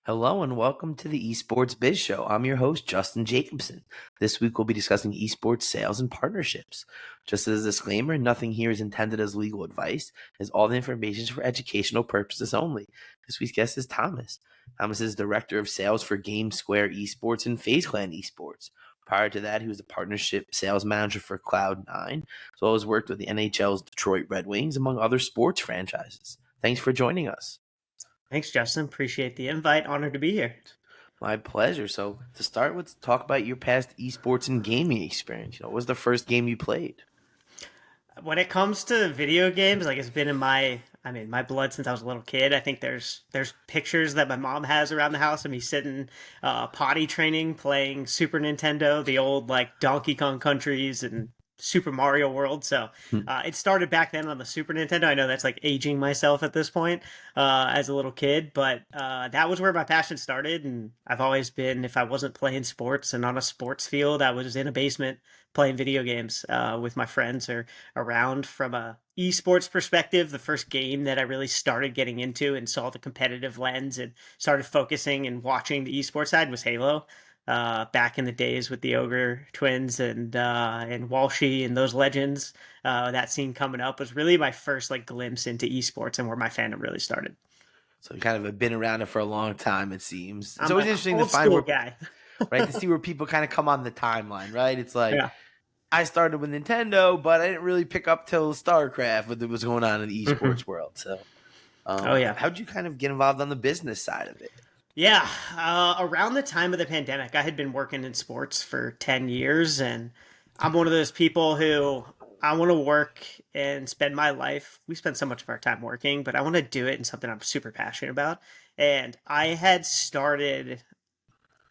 Hello and welcome to the Esports Biz Show. I'm your host, Justin Jacobson. This week we'll be discussing esports sales and partnerships. Just as a disclaimer, nothing here is intended as legal advice, as all the information is for educational purposes only. This week's guest is Thomas. Thomas is Director of Sales for GameSquare Esports and FaZe Esports. Prior to that, he was a partnership sales manager for Cloud9, as well as worked with the NHL's Detroit Red Wings, among other sports franchises. Thanks for joining us. Thanks, Justin. Appreciate the invite. Honored to be here. My pleasure. So to start, let's talk about your past esports and gaming experience. What was the first game you played? When it comes to video games, it's been in my blood since I was a little kid. I think there's pictures that my mom has around the house of me sitting potty training, playing Super Nintendo, the old Donkey Kong Countries and Super Mario World. So it started back then on the Super Nintendo. I know that's aging myself at this point as a little kid, but that was where my passion started. And I've always been, if I wasn't playing sports and on a sports field, I was in a basement playing video games with my friends or around. From a esports perspective, the first game that I really started getting into and saw the competitive lens and started focusing and watching the esports side was Halo. Back in the days with the Ogre twins and Walshy and those legends, that scene coming up was really my first glimpse into esports and where my fandom really started. So you kind of have been around it for a long time, it seems. It's I'm always an interesting to old find school guy. right, to see where people kind of come on the timeline, right? It's like, Yeah. I started with Nintendo, but I didn't really pick up till StarCraft with what was going on in the esports world. So, Oh yeah. how'd you kind of get involved on the business side of it? Yeah, around the time of the pandemic, I had been working in sports for 10 years, and I'm one of those people who I want to work and spend my life. We spend so much of our time working, but I want to do it in something I'm super passionate about. And I had started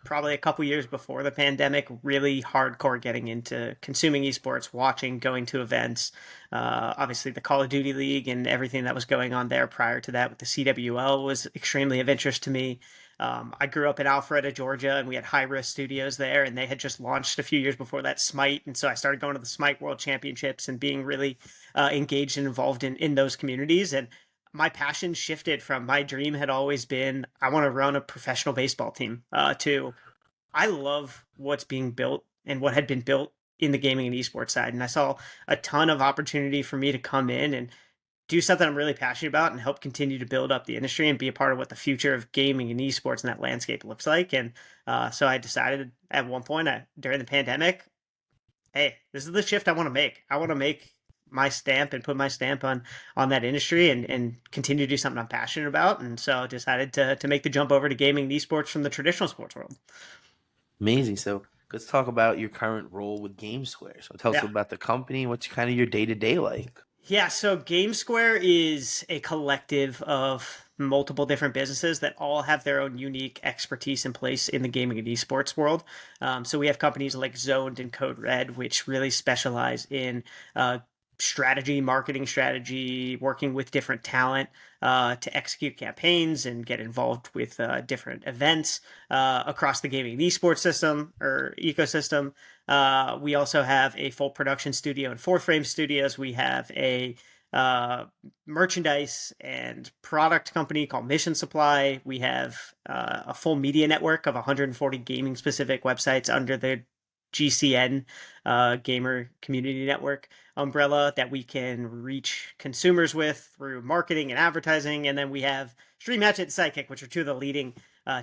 probably a couple years before the pandemic, really hardcore getting into consuming esports, watching, going to events. Obviously, the Call of Duty League and everything that was going on there prior to that with the CWL was extremely of interest to me. I grew up in Alpharetta, Georgia, and we had High Risk Studios there, and they had just launched a few years before that Smite. And so I started going to the Smite World Championships and being really engaged and involved in those communities. And my passion shifted from my dream had always been I want to run a professional baseball team to I love what's being built and what had been built in the gaming and esports side. And I saw a ton of opportunity for me to come in and do something I'm really passionate about and help continue to build up the industry and be a part of what the future of gaming and esports and that landscape looks like. And so I decided at one point during the pandemic, hey, this is the shift I want to make. I want to make my stamp and put my stamp on that industry and continue to do something I'm passionate about. And so I decided to make the jump over to gaming and esports from the traditional sports world. Amazing. So let's talk about your current role with GameSquare. So tell us Yeah. about the company. What's kind of your day-to-day like? Yeah, so GameSquare is a collective of multiple different businesses that all have their own unique expertise in place in the gaming and esports world. So we have companies like Zoned and Code Red, which really specialize in strategy, marketing strategy, working with different talent to execute campaigns and get involved with different events across the gaming and esports system or ecosystem. We also have a full production studio in Fourth Frame Studios. We have a merchandise and product company called Mission Supply. We have a full media network of 140 gaming specific websites under the GCN Gamer Community Network umbrella that we can reach consumers with through marketing and advertising. And then we have Stream Hatchet and Sidekick, which are two of the leading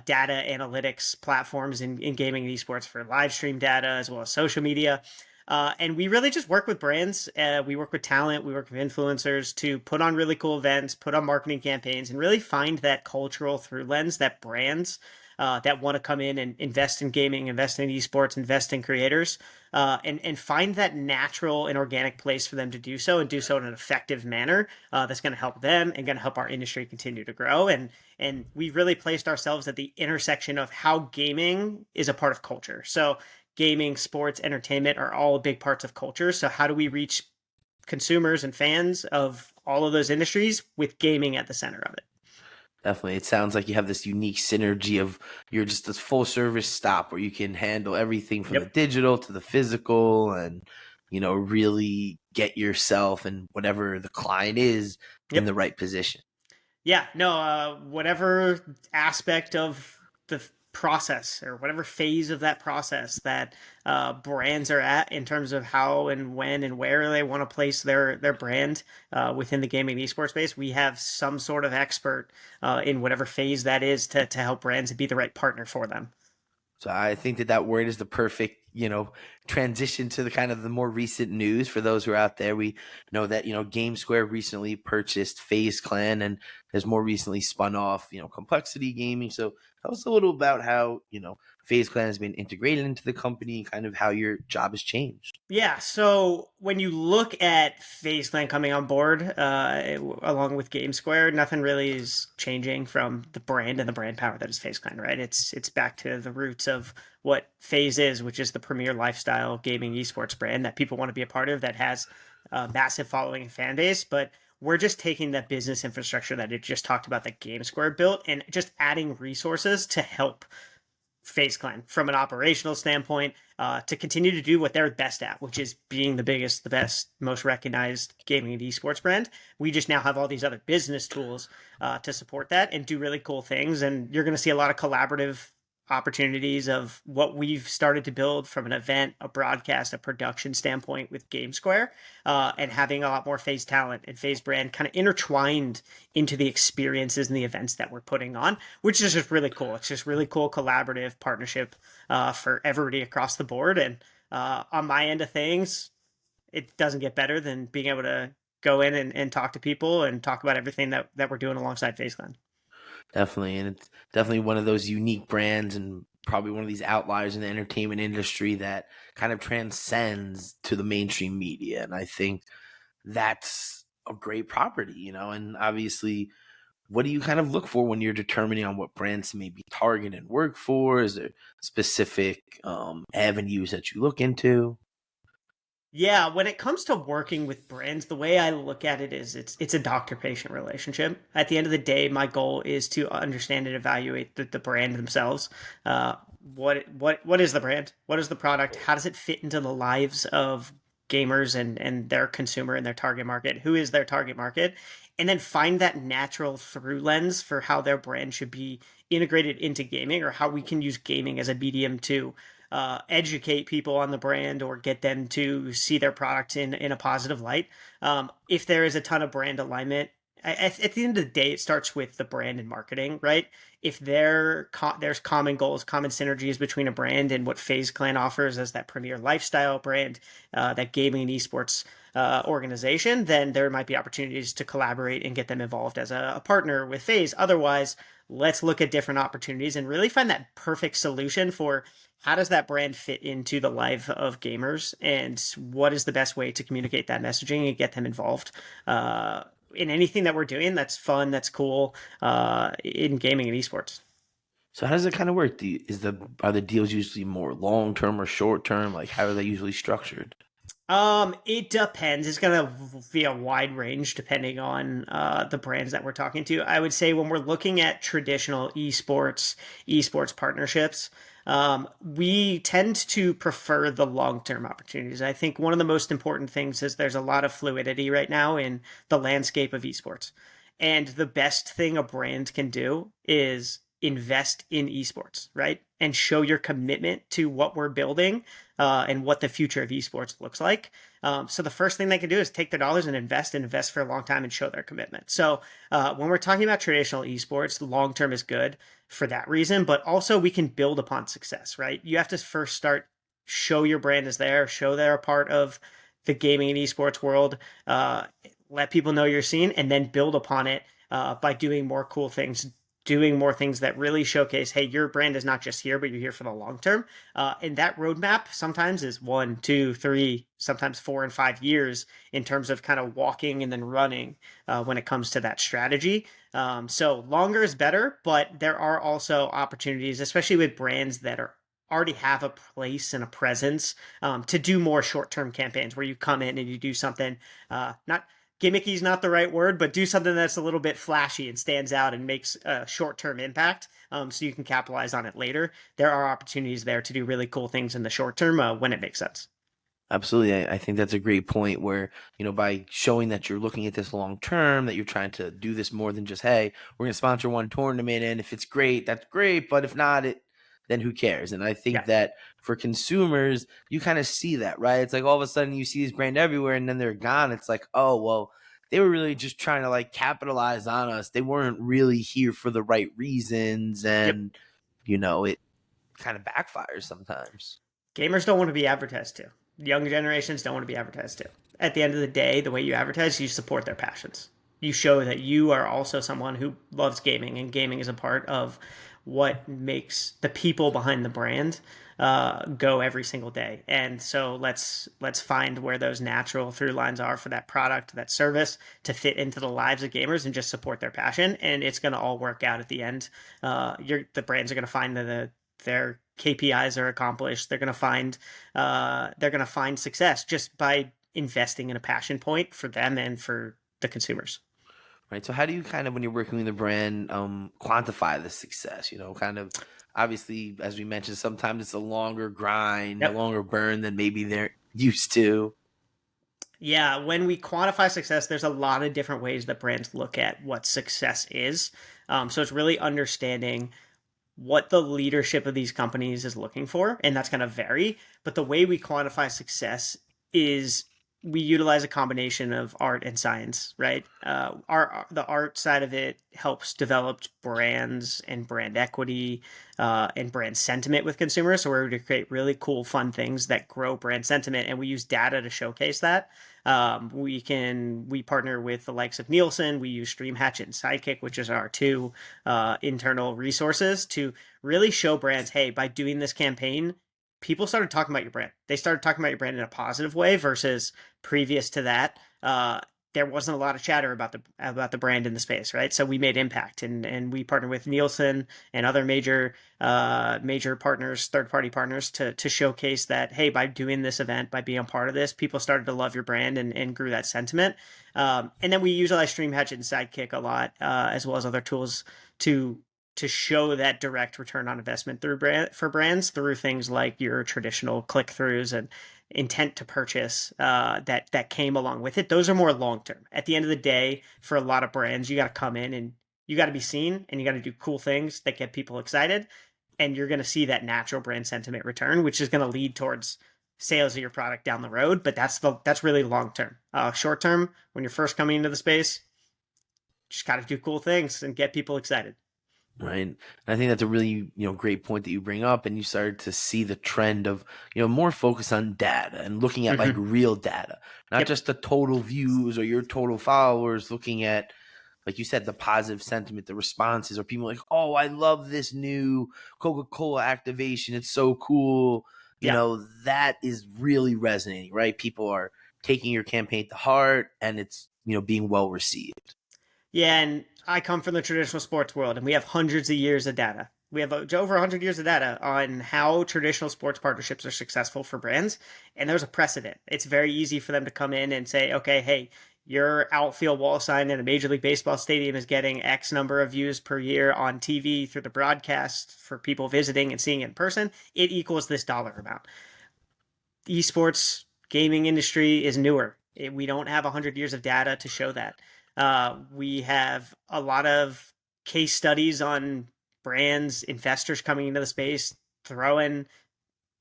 data analytics platforms in gaming and esports for live stream data as well as social media. And we really just work with brands. We work with talent. We work with influencers to put on really cool events, put on marketing campaigns, and really find that cultural through lens that brands that want to come in and invest in gaming, invest in esports, invest in creators, and find that natural and organic place for them to do so and do so in an effective manner that's going to help them and going to help our industry continue to grow. And we've really placed ourselves at the intersection of how gaming is a part of culture. So gaming, sports, entertainment are all big parts of culture. So how do we reach consumers and fans of all of those industries with gaming at the center of it? Definitely. It sounds like you have this unique synergy of you're just a full service stop where you can handle everything from the digital to the physical and, really get yourself and whatever the client is in the right position. Yeah, no, whatever aspect of the process or whatever phase of that process that brands are at in terms of how and when and where they want to place their brand within the gaming and esports space. We have some sort of expert in whatever phase that is to help brands be the right partner for them. So I think that word is the perfect, transition to the kind of the more recent news for those who are out there. We know that, GameSquare recently purchased FaZe Clan and has more recently spun off, Complexity Gaming. So tell us a little about how, FaZe Clan has been integrated into the company, kind of how your job has changed. Yeah, so when you look at FaZe Clan coming on board, along with GameSquare, nothing really is changing from the brand and the brand power that is FaZe Clan, right? It's back to the roots of what FaZe is, which is the premier lifestyle gaming esports brand that people want to be a part of, that has a massive following and fan base. But we're just taking that business infrastructure that it just talked about that GameSquare built and just adding resources to help FaZe Clan from an operational standpoint, to continue to do what they're best at, which is being the biggest, the best, most recognized gaming and esports brand. We just now have all these other business tools to support that and do really cool things. And you're going to see a lot of collaborative opportunities of what we've started to build from an event, a broadcast, a production standpoint with GameSquare, and having a lot more FaZe talent and FaZe brand kind of intertwined into the experiences and the events that we're putting on, which is just really cool. It's just really cool collaborative partnership for everybody across the board. And on my end of things, it doesn't get better than being able to go in and talk to people and talk about everything that we're doing alongside FaZe Clan. Definitely. And it's definitely one of those unique brands and probably one of these outliers in the entertainment industry that kind of transcends to the mainstream media. And I think that's a great property, and obviously, what do you kind of look for when you're determining on what brands to maybe target and work for? Is there specific avenues that you look into? Yeah, when it comes to working with brands, the way I look at it is it's a doctor-patient relationship. At the end of the day, my goal is to understand and evaluate the brand themselves. What is the brand? What is the product? How does it fit into the lives of gamers and their consumer and their target market? Who is their target market? And then find that natural through lens for how their brand should be integrated into gaming, or how we can use gaming as a medium to educate people on the brand or get them to see their product in a positive light. If there is a ton of brand alignment, at the end of the day, it starts with the brand and marketing, right? If there's common goals, common synergies between a brand and what FaZe Clan offers as that premier lifestyle brand, that gaming and esports organization, then there might be opportunities to collaborate and get them involved as a partner with FaZe. Otherwise, let's look at different opportunities and really find that perfect solution for how does that brand fit into the life of gamers, and what is the best way to communicate that messaging and get them involved in anything that we're doing that's fun, that's cool, in gaming and esports. So how does it kind of work? Are the deals usually more long term or short term? Like how are they usually structured? It depends. It's gonna be a wide range depending on the brands that we're talking to. I would say when we're looking at traditional esports partnerships, we tend to prefer the long-term opportunities. I think one of the most important things is there's a lot of fluidity right now in the landscape of esports. And the best thing a brand can do is invest in esports, right? And show your commitment to what we're building, and what the future of esports looks like. So the first thing they can do is take their dollars and invest for a long time and show their commitment. So when we're talking about traditional esports, long term is good for that reason, but also we can build upon success, right? You have to first start, show your brand is there, show they're a part of the gaming and esports world, let people know you're seen, and then build upon it by doing more cool things, doing more things that really showcase, hey, your brand is not just here, but you're here for the long term. And that roadmap sometimes is 1, 2, 3, sometimes 4 and 5 years in terms of kind of walking and then running when it comes to that strategy. So longer is better, but there are also opportunities, especially with brands that are already have a place and a presence, to do more short-term campaigns where you come in and you do something, not gimmicky is not the right word, but do something that's a little bit flashy and stands out and makes a short-term impact, so you can capitalize on it later. There are opportunities there to do really cool things in the short term when it makes sense. Absolutely. I think that's a great point where, by showing that you're looking at this long term, that you're trying to do this more than just, hey, we're going to sponsor one tournament. And if it's great, that's great. But if not, then who cares? And I think Yeah. that for consumers, you kind of see that, right? It's like all of a sudden you see this brand everywhere and then they're gone. It's like, oh, well, they were really just trying to like capitalize on us. They weren't really here for the right reasons. Yep. And, it kind of backfires sometimes. Gamers don't want to be advertised to. Young generations don't want to be advertised to. At the end of the day, the way you advertise, you support their passions. You show that you are also someone who loves gaming, and gaming is a part of what makes the people behind the brand go every single day. And so let's find where those natural through lines are for that product, that service to fit into the lives of gamers and just support their passion. And it's going to all work out at the end. The brands are going to find their KPIs are accomplished. They're going to find success just by investing in a passion point for them and for the consumers. Right. So how do you kind of, when you're working with a brand, quantify the success? Kind of obviously, as we mentioned, sometimes it's a longer grind, a Yep. longer burn than maybe they're used to. Yeah, when we quantify success, there's a lot of different ways that brands look at what success is. So it's really understanding what the leadership of these companies is looking for, and that's going to vary. But the way we quantify success is we utilize a combination of art and science, right? The art side of it helps develop brands and brand equity and brand sentiment with consumers. So we're able to create really cool, fun things that grow brand sentiment, and we use data to showcase that. We partner with the likes of Nielsen. We use StreamHatchet and Sidekick, which is our two internal resources to really show brands, hey, by doing this campaign, people started talking about your brand. They started talking about your brand in a positive way versus previous to that. There wasn't a lot of chatter about the brand in the space, right? So we made impact, and we partnered with Nielsen and other major partners, third party partners, to showcase that, hey, by doing this event, by being a part of this, people started to love your brand and grew that sentiment. And then we utilize StreamHatchet and Sidekick a lot, as well as other tools to show that direct return on investment for brands through things like your traditional click throughs and intent to purchase that came along with it. Those are more long term. At the end of the day, for a lot of brands, you got to come in and you got to be seen, and you got to do cool things that get people excited, and you're going to see that natural brand sentiment return, which is going to lead towards sales of your product down the road. But that's really long term. Short term, when you're first coming into the space, just got to do cool things and get people excited. Right. And I think that's a really, great point that you bring up. And you started to see the trend of, more focus on data and looking at like real data, not just the total views or your total followers, looking at, like you said, the positive sentiment, the responses, or people like, oh, I love this new Coca-Cola activation. It's so cool. That is really resonating, right? People are taking your campaign to heart, and it's, being well received. Yeah, and I come from the traditional sports world, and we have hundreds of years of data. We have over 100 years of data on how traditional sports partnerships are successful for brands, and there's a precedent. It's very easy for them to come in and say, okay, hey, your outfield wall sign in a Major League Baseball stadium is getting X number of views per year on TV through the broadcast for people visiting and seeing it in person. It equals this dollar amount. Esports gaming industry is newer. We don't have 100 years of data to show that. We have a lot of case studies on brands, investors coming into the space, throwing,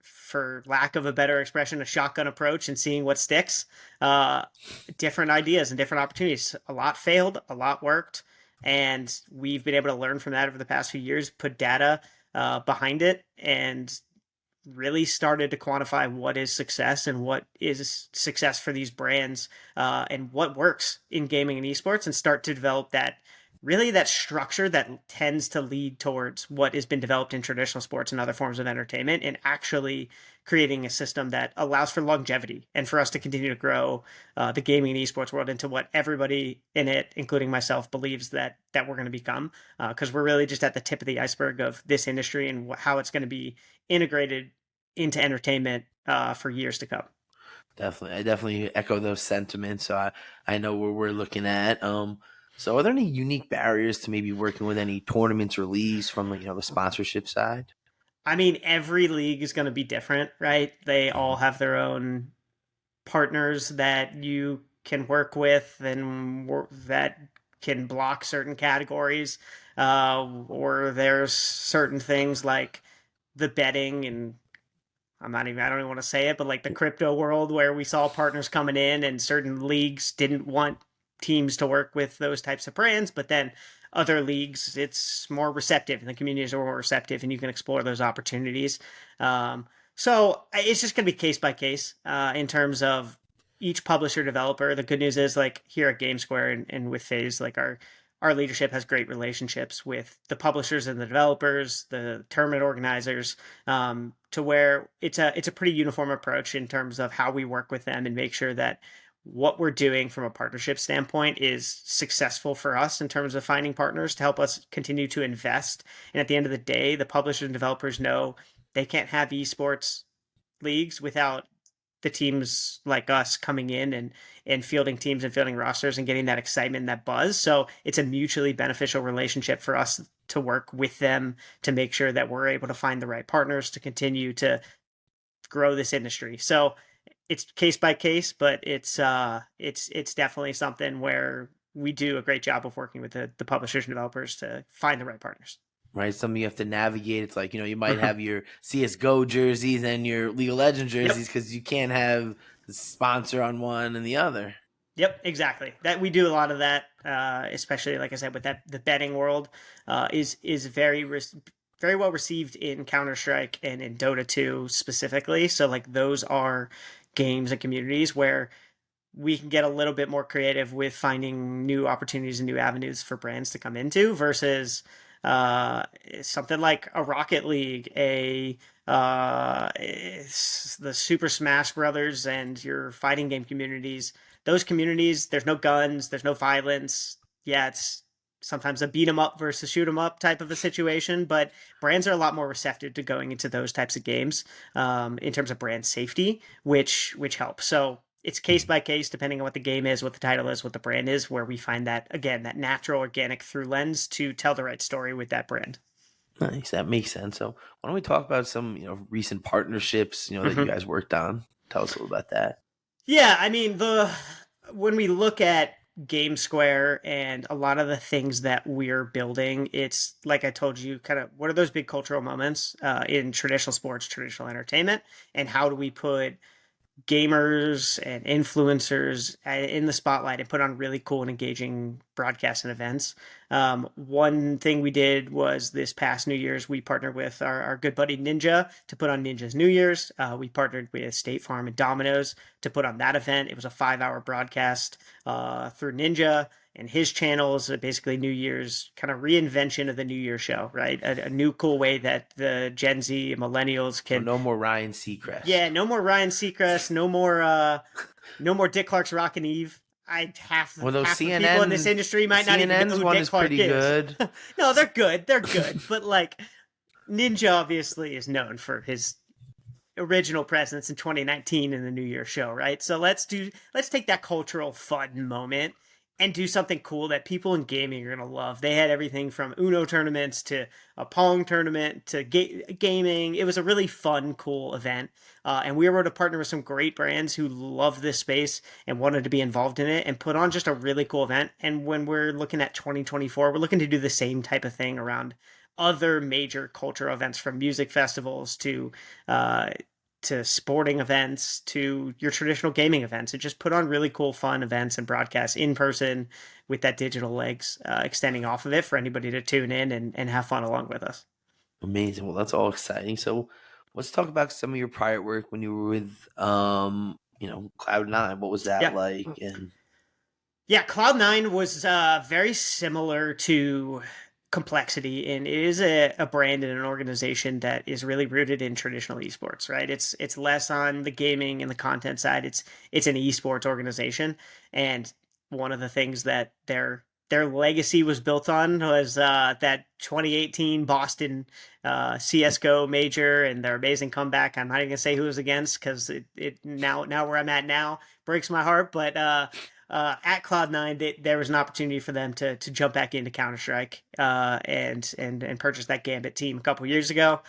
for lack of a better expression, a shotgun approach and seeing what sticks. Different ideas and different opportunities. A lot failed, a lot worked, and we've been able to learn from that over the past few years, put data behind it, and really started to quantify what is success and what is success for these brands and what works in gaming and esports, and start to develop that structure that tends to lead towards what has been developed in traditional sports and other forms of entertainment, and actually creating a system that allows for longevity and for us to continue to grow the gaming and esports world into what everybody in it, including myself, believes that we're going to become, because we're really just at the tip of the iceberg of this industry and how it's going to be integrated into entertainment for years to come. Definitely. I definitely echo those sentiments. So I know where we're looking at. So are there any unique barriers to maybe working with any tournaments or leagues from the sponsorship side? I mean, every league is going to be different, right? They all have their own partners that you can work with and that can block certain categories, or there's certain things like the betting and I don't even want to say it, but like the crypto world where we saw partners coming in and certain leagues didn't want teams to work with those types of brands, but then other leagues, it's more receptive and the communities are more receptive and you can explore those opportunities. So it's just going to be case by case in terms of each publisher developer. The good news is like here at GameSquare and with FaZe, like our leadership has great relationships with the publishers and the developers, the tournament organizers, to where it's a pretty uniform approach in terms of how we work with them and make sure that what we're doing from a partnership standpoint is successful for us in terms of finding partners to help us continue to invest. And at the end of the day, the publishers and developers know they can't have esports leagues without the teams like us coming in and fielding teams and fielding rosters and getting that excitement and that buzz. So it's a mutually beneficial relationship for us to work with them to make sure that we're able to find the right partners to continue to grow this industry. So it's case by case, but it's definitely something where we do a great job of working with the publishers and developers to find the right partners. Right, something you have to navigate. It's like, you might have your CS:GO jerseys and your League of Legends jerseys because you can't have the sponsor on one and the other. Yep, exactly. That we do a lot of that, especially like I said, with the betting world, is very very well received in Counter-Strike and in Dota 2 specifically. So like those are games and communities where we can get a little bit more creative with finding new opportunities and new avenues for brands to come into versus something like a Rocket League, the Super Smash Brothers, and your fighting game communities. Those communities, there's no guns, there's no violence. Yeah, it's sometimes a beat 'em up versus shoot 'em up type of a situation, but brands are a lot more receptive to going into those types of games in terms of brand safety, which helps. So it's case by case depending on what the game is, what the title is, what the brand is, where we find that again that natural organic through lens to tell the right story with that brand. Nice, that makes sense. So why don't we talk about some recent partnerships that you guys worked on? Tell us a little about that. Yeah, I mean when we look at GameSquare and a lot of the things that we're building, it's like I told you, kind of what are those big cultural moments in traditional sports, traditional entertainment, and how do we put gamers and influencers in the spotlight and put on really cool and engaging broadcasts and events. One thing we did was this past New Year's, we partnered with our good buddy Ninja to put on Ninja's New Year's. We partnered with State Farm and Domino's to put on that event. It was a 5-hour broadcast through Ninja. And his channel is basically New Year's kind of reinvention of the New Year show, right? A new cool way that the Gen Z millennials can. So no more Ryan Seacrest. Yeah, no more Ryan Seacrest. No more Dick Clark's Rockin' Eve. Half the people in this industry might not even know who Dick Clark is. Good. No, they're good. They're good. But like Ninja obviously is known for his original presence in 2019 in the New Year show, right? So let's take that cultural fun moment and do something cool that people in gaming are going to love. They had everything from Uno tournaments to a Pong tournament to gaming. It was a really fun, cool event. And we were able to partner with some great brands who love this space and wanted to be involved in it and put on just a really cool event. And when we're looking at 2024, we're looking to do the same type of thing around other major cultural events, from music festivals to sporting events to your traditional gaming events, and just put on really cool, fun events and broadcasts in person with that digital legs extending off of it for anybody to tune in and have fun along with us. Amazing. Well, that's all exciting. So let's talk about some of your prior work when you were with, Cloud9. What was that like? And yeah, Cloud9 was very similar to Complexity, and it is a brand and an organization that is really rooted in traditional esports, right? It's less on the gaming and the content side. It's an esports organization, and one of the things that their legacy was built on was that 2018 Boston CS:GO major and their amazing comeback. I'm not even gonna say who it was against because it now where I'm at now breaks my heart, but at Cloud9, there was an opportunity for them to jump back into Counter-Strike and purchase that Gambit team a couple years ago.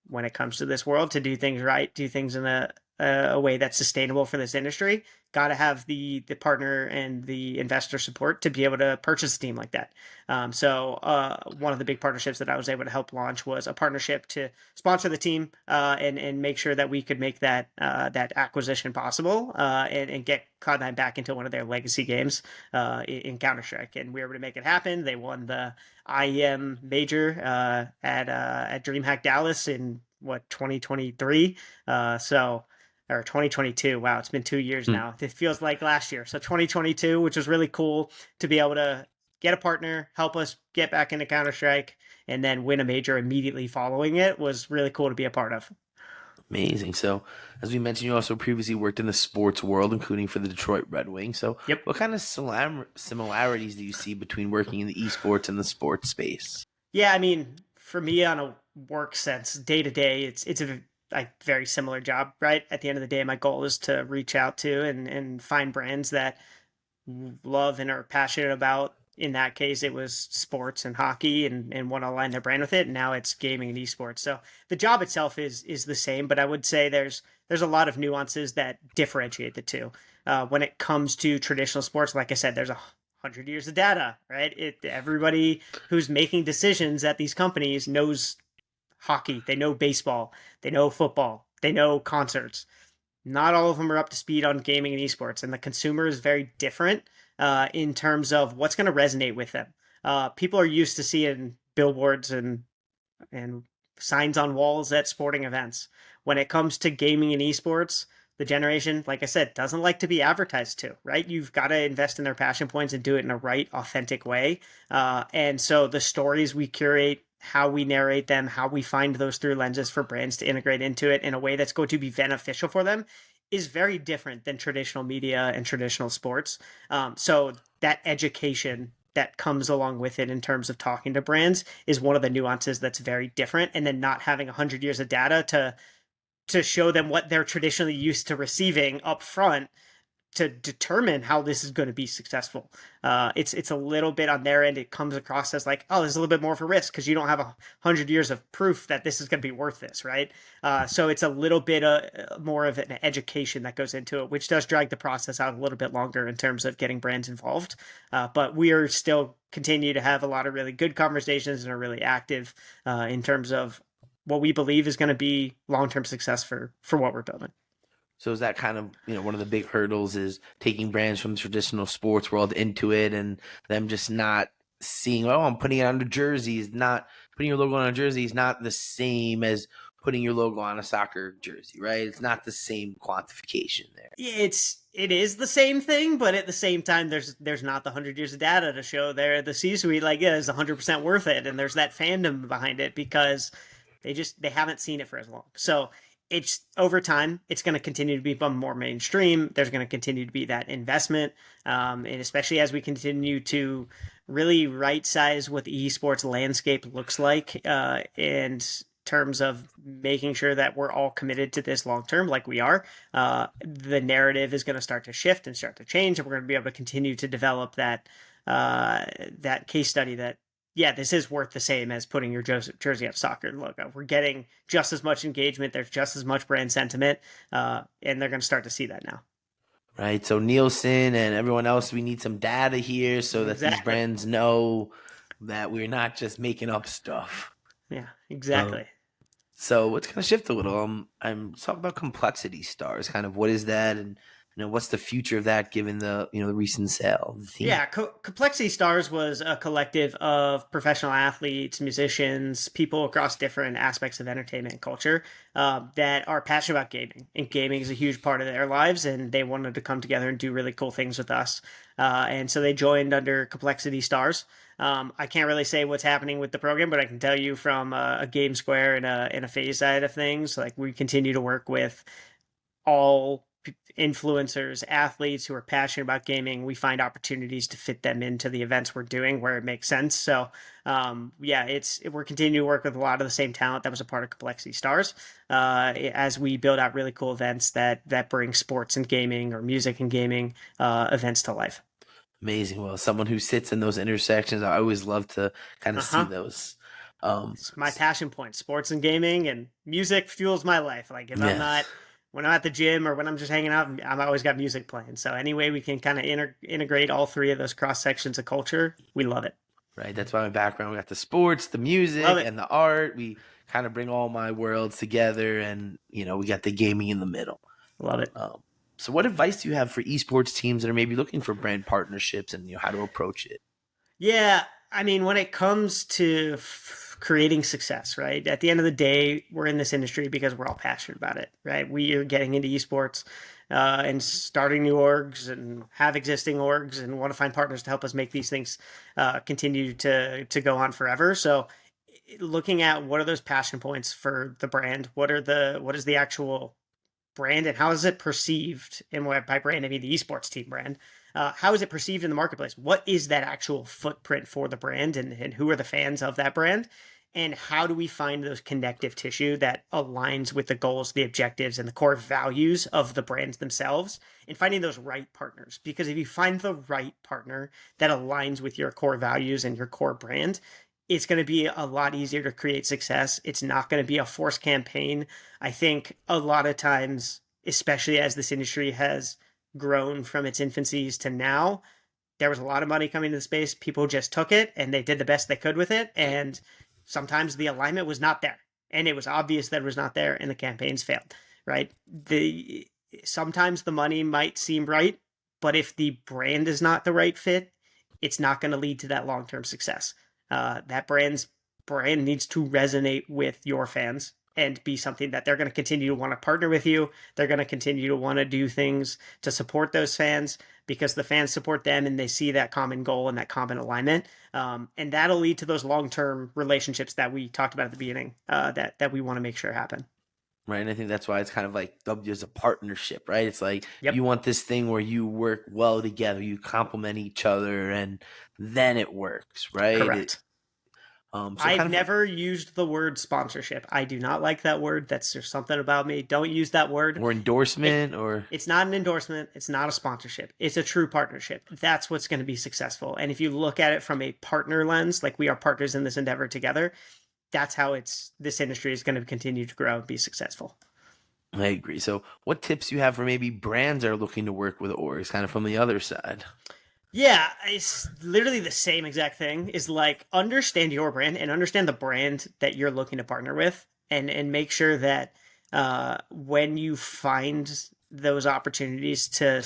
When it comes to this world, to do things right, do things in a a way that's sustainable for this industry, got to have the partner and the investor support to be able to purchase a team like that. One of the big partnerships that I was able to help launch was a partnership to sponsor the team and make sure that we could make that acquisition possible and get Cloud9 back into one of their legacy games in Counter-Strike. And we were able to make it happen. They won the IEM major at DreamHack Dallas in 2023. Or 2022. Wow, it's been 2 years now. It feels like last year. So 2022, which was really cool to be able to get a partner, help us get back into Counter-Strike, and then win a major immediately following it was really cool to be a part of. Amazing. So, as we mentioned, you also previously worked in the sports world, including for the Detroit Red Wings. So, Yep. What kind of similarities do you see between working in the esports and the sports space? Yeah, I mean, for me, on a work sense, day to day, it's a very similar job, right? At the end of the day, my goal is to reach out to and find brands that love and are passionate about. In that case, it was sports and hockey and want to align their brand with it. And now it's gaming and esports. So the job itself is the same, but I would say there's a lot of nuances that differentiate the two. When it comes to traditional sports, like I said, there's 100 years of data, right? Everybody who's making decisions at these companies knows hockey, they know baseball, they know football, they know concerts. Not all of them are up to speed on gaming and esports, and the consumer is very different in terms of what's going to resonate with them. People are used to seeing billboards and signs on walls at sporting events. When it comes to gaming and esports, the generation, like I said, doesn't like to be advertised to, right? You've got to invest in their passion points and do it in a right, authentic way. And so the stories we curate, how we narrate them, how we find those through lenses for brands to integrate into it in a way that's going to be beneficial for them is very different than traditional media and traditional sports. So that education that comes along with it in terms of talking to brands is one of the nuances that's very different. And then not having 100 years of data to show them what they're traditionally used to receiving up front to determine how this is going to be successful. It's a little bit on their end. It comes across as like, oh, there's a little bit more of a risk because you don't have 100 years of proof that this is going to be worth this, right? So it's a little bit more of an education that goes into it, which does drag the process out a little bit longer in terms of getting brands involved. But we are still continue to have a lot of really good conversations and are really active in terms of what we believe is going to be long-term success for what we're building. So is that kind of, one of the big hurdles is taking brands from the traditional sports world into it and them just not seeing, oh, I'm putting it on the jersey. Not putting your logo on a jersey is not the same as putting your logo on a soccer jersey, right? It's not the same quantification there. It is the same thing, but at the same time, there's not the 100 years of data to show there. The C-suite, like, yeah, it's 100% worth it. And there's that fandom behind it because they haven't seen it for as long. So it's over time, it's going to continue to become more mainstream. There's going to continue to be that investment. And especially as we continue to really right size what the esports landscape looks like in terms of making sure that we're all committed to this long term, like we are, the narrative is going to start to shift and start to change. And we're going to be able to continue to develop that case study that, yeah, this is worth the same as putting your jersey up soccer logo. We're getting just as much engagement. There's just as much brand sentiment, and they're going to start to see that now. Right. So Nielsen and everyone else, we need some data here so that these brands know that we're not just making up stuff. Yeah, exactly. So let's kind of shift a little. I'm talking about complexity stars. Kind of what is that, and what's the future of that given the the recent sale? Yeah, Complexity Stars was a collective of professional athletes, musicians, people across different aspects of entertainment and culture that are passionate about gaming. And gaming is a huge part of their lives, and they wanted to come together and do really cool things with us. And so they joined under Complexity Stars. I can't really say what's happening with the program, but I can tell you from a GameSquare and a FaZe side of things, like we continue to work with all influencers, athletes who are passionate about gaming. We find opportunities to fit them into the events we're doing where it makes sense. So we're continuing to work with a lot of the same talent that was a part of Complexity Stars as we build out really cool events that bring sports and gaming or music and gaming events to life. Amazing. Well, someone who sits in those intersections, I always love to kind of see those. It's my passion point. Sports and gaming and music fuels my life. Like if I'm not when I'm at the gym or when I'm just hanging out, I've always got music playing. So any way we can kind of integrate all three of those cross sections of culture, we love it. Right. That's why my background. We got the sports, the Love music, it. and the art. We kind of bring all my worlds together, and we got the gaming in the middle. Love it. So, what advice do you have for esports teams that are maybe looking for brand partnerships and how to approach it? Yeah, I mean, when it comes to creating success, right? At the end of the day, we're in this industry because we're all passionate about it, right? We are getting into esports and starting new orgs and have existing orgs and want to find partners to help us make these things continue to go on forever. So, looking at what are those passion points for the brand? What is the actual brand and how is it perceived? And by brand, I mean the esports team brand. How is it perceived in the marketplace? What is that actual footprint for the brand, and who are the fans of that brand? And how do we find those connective tissue that aligns with the goals, the objectives, and the core values of the brands themselves, and finding those right partners? Because if you find the right partner that aligns with your core values and your core brand, it's going to be a lot easier to create success. It's not going to be a forced campaign. I think a lot of times, especially as this industry has grown from its infancies to now, there was a lot of money coming to the space. People just took it and they did the best they could with it. And sometimes the alignment was not there. And it was obvious that it was not there and the campaigns failed, right? Sometimes the money might seem right, but if the brand is not the right fit, it's not going to lead to that long-term success. That brand needs to resonate with your fans and be something that they're going to continue to want to partner with you. They're going to continue to want to do things to support those fans because the fans support them and they see that common goal and that common alignment. And that'll lead to those long-term relationships that we talked about at the beginning that we want to make sure happen. Right. And I think that's why it's kind of like there's a partnership, right? It's like Yep. You want this thing where you work well together, you complement each other, and then it works, right? Correct. I've So never used the word sponsorship. I do not like that word. That's just something about me. Don't use that word. Or endorsement, or it's not an endorsement. It's not a sponsorship. It's a true partnership. That's what's going to be successful. And if you look at it from a partner lens, like we are partners in this endeavor together, that's how this industry is going to continue to grow and be successful. I agree. So what tips do you have for maybe brands that are looking to work with orgs kind of from the other side? Yeah, it's literally the same exact thing. Is like understand your brand and understand the brand that you're looking to partner with, and make sure that when you find those opportunities to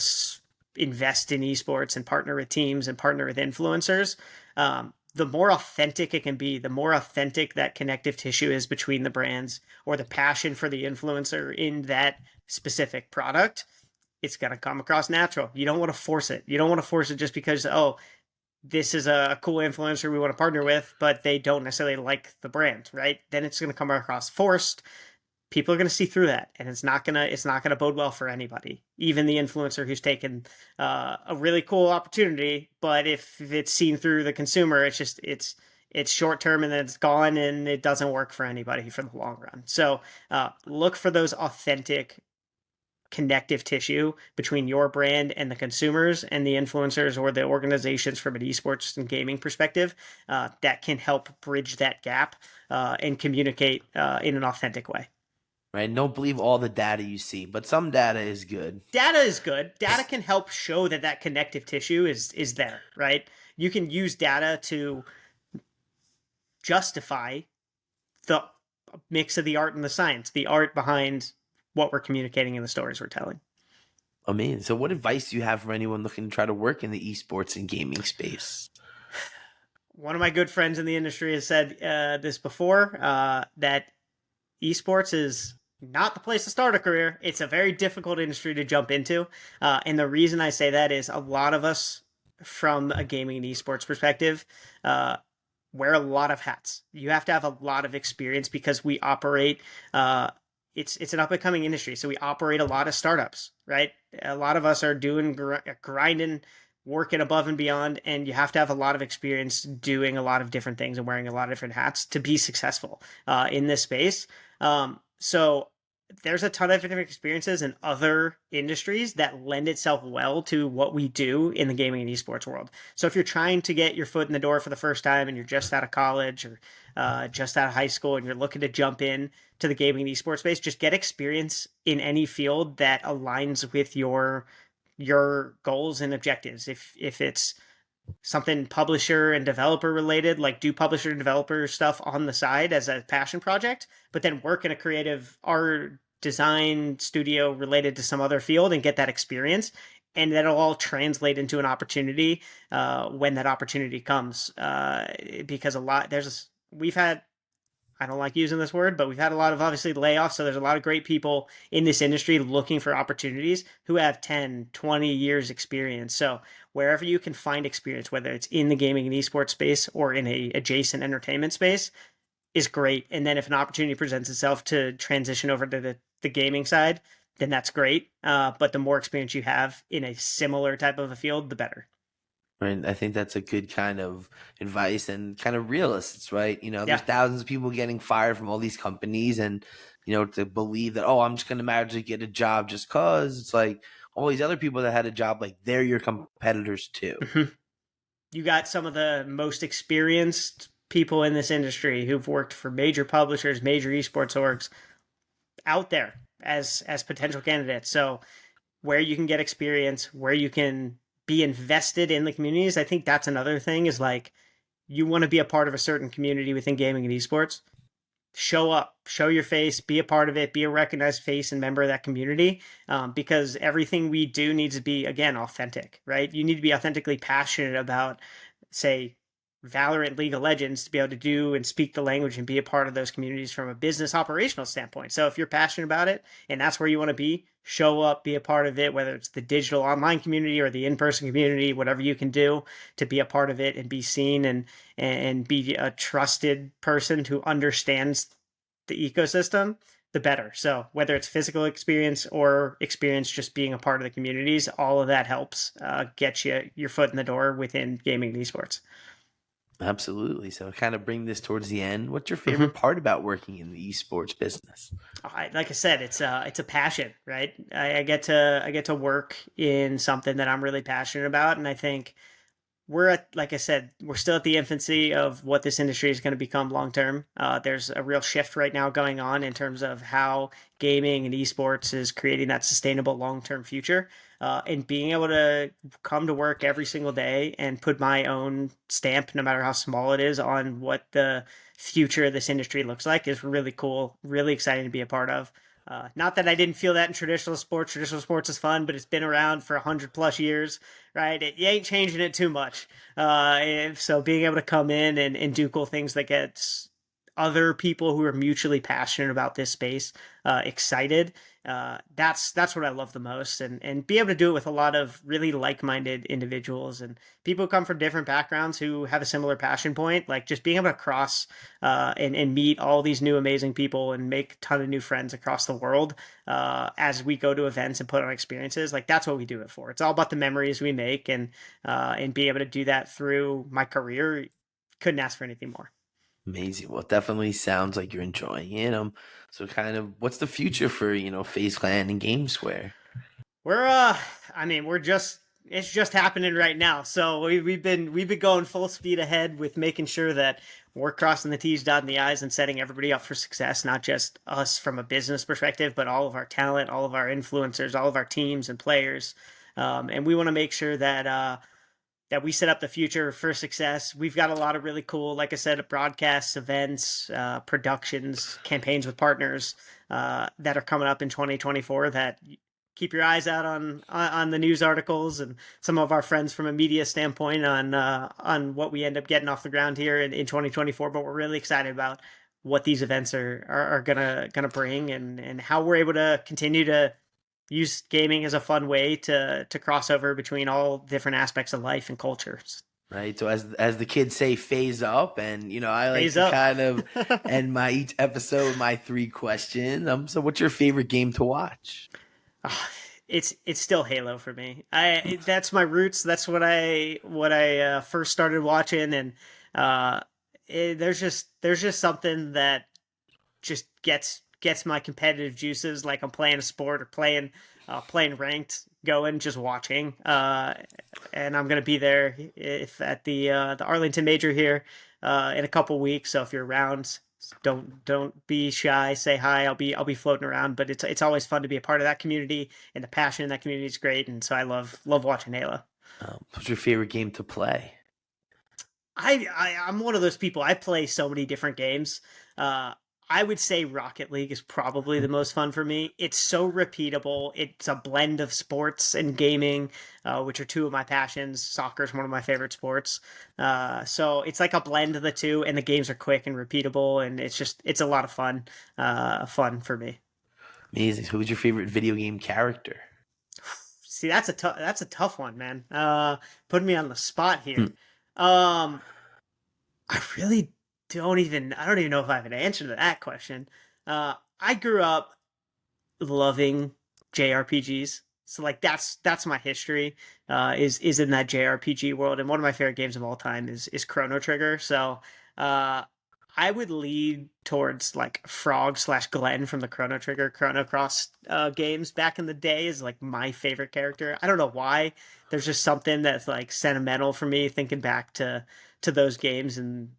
invest in esports and partner with teams and partner with influencers, the more authentic it can be, the more authentic that connective tissue is between the brands or the passion for the influencer in that specific product, it's going to come across natural. You don't want to force it. You don't want to force it just because, oh, this is a cool influencer we want to partner with, but they don't necessarily like the brand, right? Then it's going to come across forced. People are going to see through that, and it's not going to bode well for anybody, even the influencer who's taken a really cool opportunity. But if it's seen through the consumer, it's short term and then it's gone, and it doesn't work for anybody for the long run. So look for those authentic connective tissue between your brand and the consumers and the influencers or the organizations from an esports and gaming perspective that can help bridge that gap and communicate in an authentic way. Right. And don't believe all the data you see, but some data is good. Data is good. Data can help show that connective tissue is there, right? You can use data to justify the mix of the art and the science, the art behind what we're communicating and the stories we're telling. Amazing. So what advice do you have for anyone looking to try to work in the esports and gaming space? One of my good friends in the industry has said this before, that esports is not the place to start a career. It's a very difficult industry to jump into. And the reason I say that is a lot of us from a gaming and esports perspective wear a lot of hats. You have to have a lot of experience because we operate it's an up and coming industry. So we operate a lot of startups, right? A lot of us are doing grinding, working above and beyond, and you have to have a lot of experience doing a lot of different things and wearing a lot of different hats to be successful in this space. So there's a ton of different experiences in other industries that lend itself well to what we do in the gaming and esports world. So if you're trying to get your foot in the door for the first time and you're just out of college or just out of high school and you're looking to jump in to the gaming and esports space, just get experience in any field that aligns with your goals and objectives. If it's something publisher and developer related, like do publisher and developer stuff on the side as a passion project, but then work in a creative art design studio related to some other field and get that experience. And that'll all translate into an opportunity when that opportunity comes. Because we've had, I don't like using this word, but we've had a lot of obviously layoffs. So there's a lot of great people in this industry looking for opportunities who have 10, 20 years experience. So wherever you can find experience, whether it's in the gaming and esports space or in a adjacent entertainment space, is great. And then if an opportunity presents itself to transition over to the gaming side, then that's great. But the more experience you have in a similar type of a field, the better. Right. I think that's a good kind of advice and kind of realists, right? There's Yeah. thousands of people getting fired from all these companies, and to believe that, oh, I'm just gonna magically get a job just cause it's like all these other people that had a job, like they're your competitors too. Mhm. You got some of the most experienced people in this industry who've worked for major publishers, major esports orgs out there as potential candidates. So where you can get experience, where you can be invested in the communities, I think that's another thing is like you want to be a part of a certain community within gaming and esports. Show up, show your face, be a part of it, be a recognized face and member of that community, because everything we do needs to be, again, authentic, right? You need to be authentically passionate about, say, Valorant, League of Legends, to be able to do and speak the language and be a part of those communities from a business operational standpoint. So if you're passionate about it and that's where you want to be, show up, be a part of it, whether it's the digital online community or the in-person community, whatever you can do to be a part of it and be seen and be a trusted person who understands the ecosystem, the better. So whether it's physical experience or experience just being a part of the communities, all of that helps get you your foot in the door within gaming and esports. Absolutely. So kind of bring this towards the end. What's your favorite Mm-hmm. part about working in the esports business? Like I said, it's a passion, right? I get to work in something that I'm really passionate about, and I think we're at, like I said, we're still at the infancy of what this industry is going to become long term. There's a real shift right now going on in terms of how gaming and esports is creating that sustainable long term future. And being able to come to work every single day and put my own stamp, no matter how small it is, on what the future of this industry looks like is really cool, really exciting to be a part of. Not that I didn't feel that in traditional sports. Traditional sports is fun, but it's been around for 100+ years, right? You ain't changing it too much. So being able to come in and do cool things that gets other people who are mutually passionate about this space excited. That's what I love the most, and be able to do it with a lot of really like-minded individuals and people who come from different backgrounds who have a similar passion point. Like just being able to cross and meet all these new amazing people and make a ton of new friends across the world as we go to events and put on experiences. Like that's what we do it for. It's all about the memories we make, and be able to do that through my career. Couldn't ask for anything more. Amazing. Well, it definitely sounds like you're enjoying it. So kind of what's the future for, FaZe Clan and GameSquare? We're I mean, it's just happening right now. So we've been going full speed ahead with making sure that we're crossing the T's, dotting the I's, and setting everybody up for success, not just us from a business perspective, but all of our talent, all of our influencers, all of our teams and players. And we want to make sure that we set up the future for success. We've got a lot of really cool, like I said, broadcasts, events, productions, campaigns with partners that are coming up in 2024 that keep your eyes out on the news articles and some of our friends from a media standpoint on what we end up getting off the ground here in 2024. But we're really excited about what these events are gonna bring, and how we're able to continue to use gaming as a fun way to cross over between all different aspects of life and cultures. Right. So as the kids say, phase up, and I like Phase to up. kind of end my each episode with my 3 questions. So what's your favorite game to watch? It's still Halo for me. That's my roots. That's what I first started watching, and there's just something that just gets my competitive juices, like I'm playing a sport or playing ranked, going, just watching. And I'm gonna be there if at the Arlington Major here in a couple weeks. So if you're around, don't be shy. Say hi. I'll be floating around. But it's always fun to be a part of that community, and the passion in that community is great. And so I love watching Halo. What's your favorite game to play? I'm one of those people. I play so many different games. Uh, I would say Rocket League is probably the most fun for me. It's so repeatable. It's a blend of sports and gaming, which are two of my passions. Soccer is one of my favorite sports. So it's like a blend of the two, and the games are quick and repeatable, and it's a lot of fun. Fun for me. Amazing. Who's your favorite video game character? See, that's a tough one, man. Putting me on the spot Hmm. here. I really I don't even know if I have an answer to that question. I grew up loving JRPGs. So like that's my history is in that JRPG world, and one of my favorite games of all time is Chrono Trigger. So uh I would lead towards like Frog slash Glenn from the Chrono Trigger Chrono Cross games back in the day is like my favorite character. I don't know why. There's just something that's like sentimental for me thinking back to those games and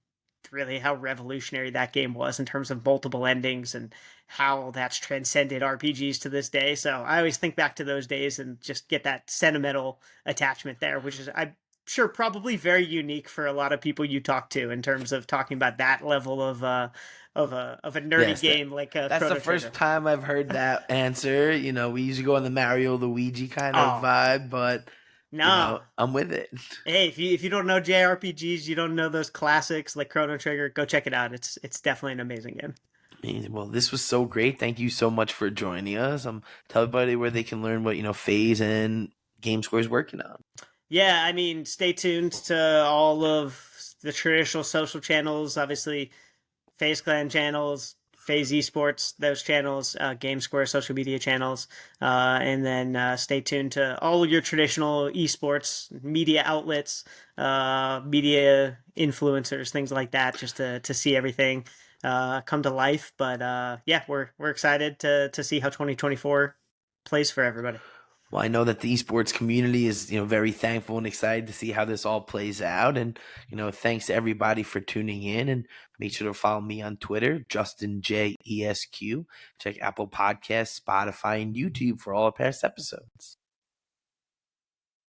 really how revolutionary that game was in terms of multiple endings and how that's transcended RPGs to this day. So I always think back to those days and just get that sentimental attachment there, which is I'm sure probably very unique for a lot of people you talk to in terms of talking about that level of a nerdy Yes, game like that's the Chrono first Trigger. time I've heard that answer. We usually go on the Mario Luigi kind of Oh vibe, but no. I'm with it. Hey, if you don't know JRPGs, you don't know those classics like Chrono Trigger, go check it out. It's definitely an amazing game. Amazing. Well, this was so great. Thank you so much for joining us. Tell everybody where they can learn what FaZe and GameSquare is working on. Yeah, I mean, stay tuned to all of the traditional social channels. Obviously, FaZe Clan channels, FaZe Esports, those channels, GameSquare social media channels, and then stay tuned to all your traditional esports media outlets, media influencers, things like that, just to see everything come to life. But yeah, we're excited to see how 2024 plays for everybody. Well, I know that the esports community is, very thankful and excited to see how this all plays out. And, thanks to everybody for tuning in. And make sure to follow me on Twitter, Justin J ESQ. Check Apple Podcasts, Spotify, and YouTube for all our past episodes.